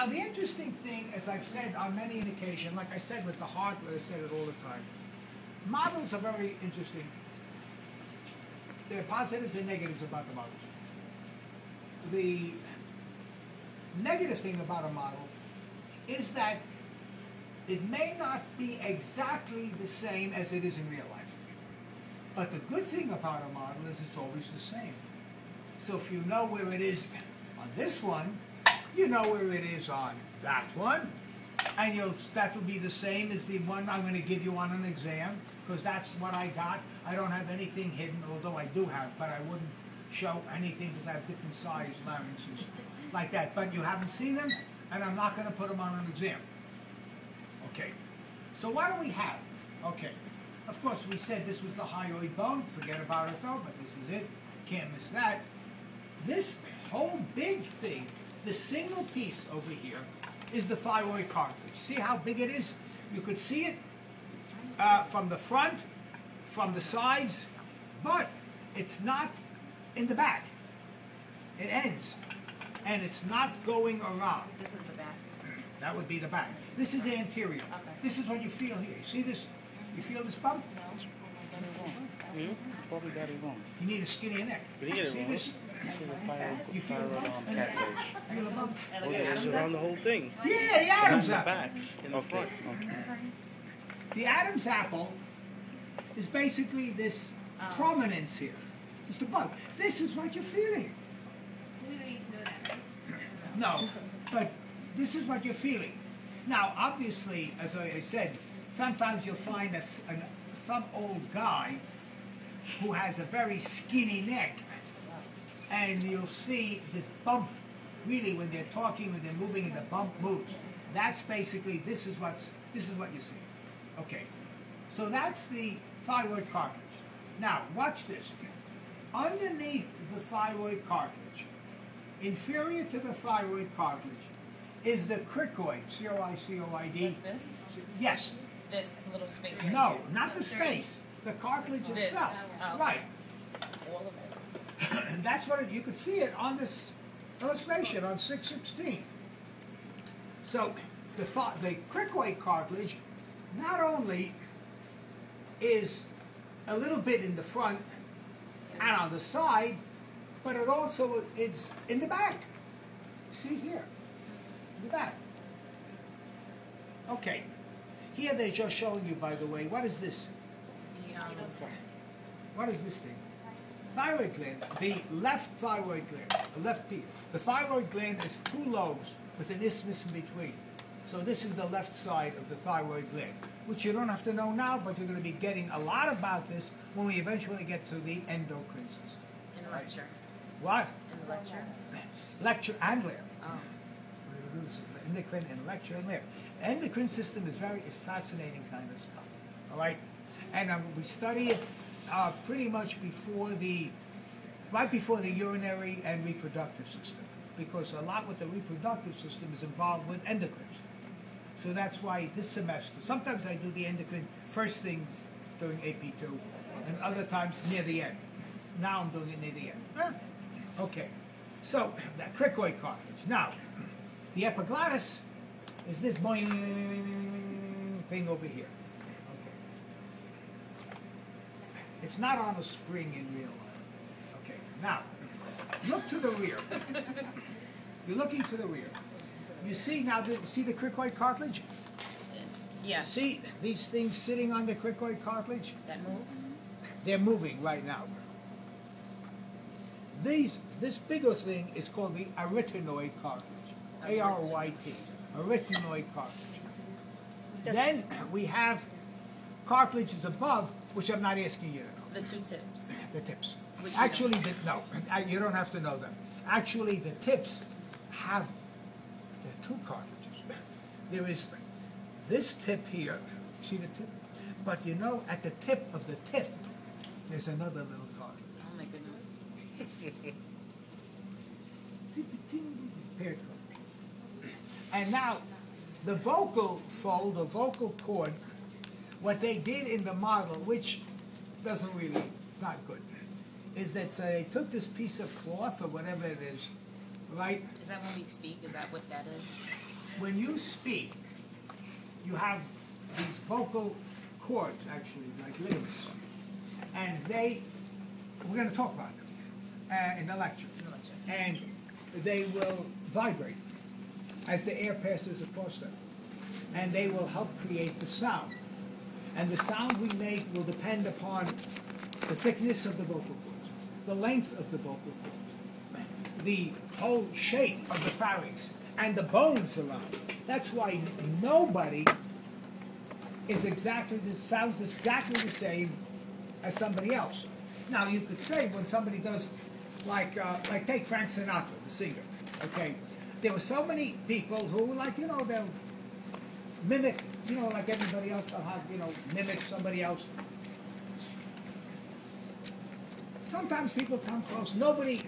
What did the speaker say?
Now, the interesting thing, as I've said on many an occasion, like I said with the hardware, I said it all the time, models are very interesting. There are positives and negatives about the models. The negative thing about a model is that it may not be exactly the same as it is in real life. But the good thing about a model is it's always the same. So if you know where it is on this one, you know where it is on that one, and that will be the same as the one I'm going to give you on an exam, because that's what I got. I don't have anything hidden, although I do have, but I wouldn't show anything because I have different size larynxes like that. But you haven't seen them, and I'm not going to put them on an exam. Okay, so what do we have? Okay, of course we said this was the hyoid bone. Forget about it though, but this is it. Can't miss that. This whole big thing, the single piece over here, is the thyroid cartilage. See how big it is? You could see it from the front, from the sides, but it's not in the back. It ends, and it's not going around. This is the back. That would be the back. This is anterior. Okay. This is what you feel here. You see this? You feel this bump? Probably got it wrong. You need a skinnier neck. But he get it See wrong. this? This is a thyroid, You feel the bump? cartilage. Feel the bump? Oh, yeah, it's around the whole thing. Yeah, the Adam's In the apple. back, in the front. The Adam's apple is basically this prominence here. It's the bump. This is what you're feeling. We don't need to know that. No, but this is what you're feeling. Now, obviously, as I said, sometimes you'll find some old guy who has a very skinny neck, and you'll see this bump. Really, when they're talking, when they're moving, and the bump moves. That's basically this is what you see. Okay, so that's the thyroid cartilage. Now, watch this. Underneath the thyroid cartilage, inferior to the thyroid cartilage, is the cricoid, C-R-I-C-O-I-D. Like this? Yes. This little space right No, here. not the space. The cartilage This. itself. Oh. Right. All of it. And that's what you could see it on this illustration on 616. So the cricoid cartilage not only is a little bit in the front and on the side, but it also is in the back. See here, in the back. Okay, here they're just showing you, by the way, what is this? What is this thing? Thyroid gland, the left thyroid gland, the left piece. The thyroid gland has two lobes with an isthmus in between. So this is the left side of the thyroid gland, which you don't have to know now, but you're going to be getting a lot about this when we eventually get to the endocrine system. In the lecture. What? In the lecture. Lecture and lab. Oh. We're going to do this endocrine and lecture and lab. The endocrine system is very fascinating kind of stuff. All right? And we study it pretty much right before the urinary and reproductive system, because a lot with the reproductive system is involved with endocrine. So that's why this semester, sometimes I do the endocrine first thing during AP2, and other times near the end. Now I'm doing it near the end. Okay, so that cricoid cartilage. Now, the epiglottis is this boing thing over here. Okay. It's not on a spring in real life. Okay, now, look to the rear. You're looking to the rear. You see now, see the cricoid cartilage? Yes. See these things sitting on the cricoid cartilage? That move? They're moving right now. This bigger thing is called the arytenoid cartilage. A-R-Y-T. Arytenoid cartilage. Then we have cartilages above, which I'm not asking you to know. The two tips. The tips. Which Actually, you don't have to know them. Actually, the tips have two cartilages. There is this tip here. See the tip? But you know, at the tip of the tip, there's another little cartilage. Oh my goodness. Paired cartilage. And now, the vocal fold, the vocal cord, what they did in the model, which doesn't really, it's not good, is that they took this piece of cloth or whatever it is, right? Is that when we speak? Is that what that is? when you speak, you have these vocal cords, actually, like ligaments, and we're going to talk about them in the lecture, and they will vibrate as the air passes across them, and they will help create the sound. And the sound we make will depend upon the thickness of the vocal cords, the length of the vocal cords, the whole shape of the pharynx, and the bones around it. That's why nobody sounds exactly the same as somebody else. Now you could say when somebody does, like take Frank Sinatra, the singer. Okay, there were so many people who, they'll mimic, like everybody else, they'll have, mimic somebody else. Sometimes people come close. Nobody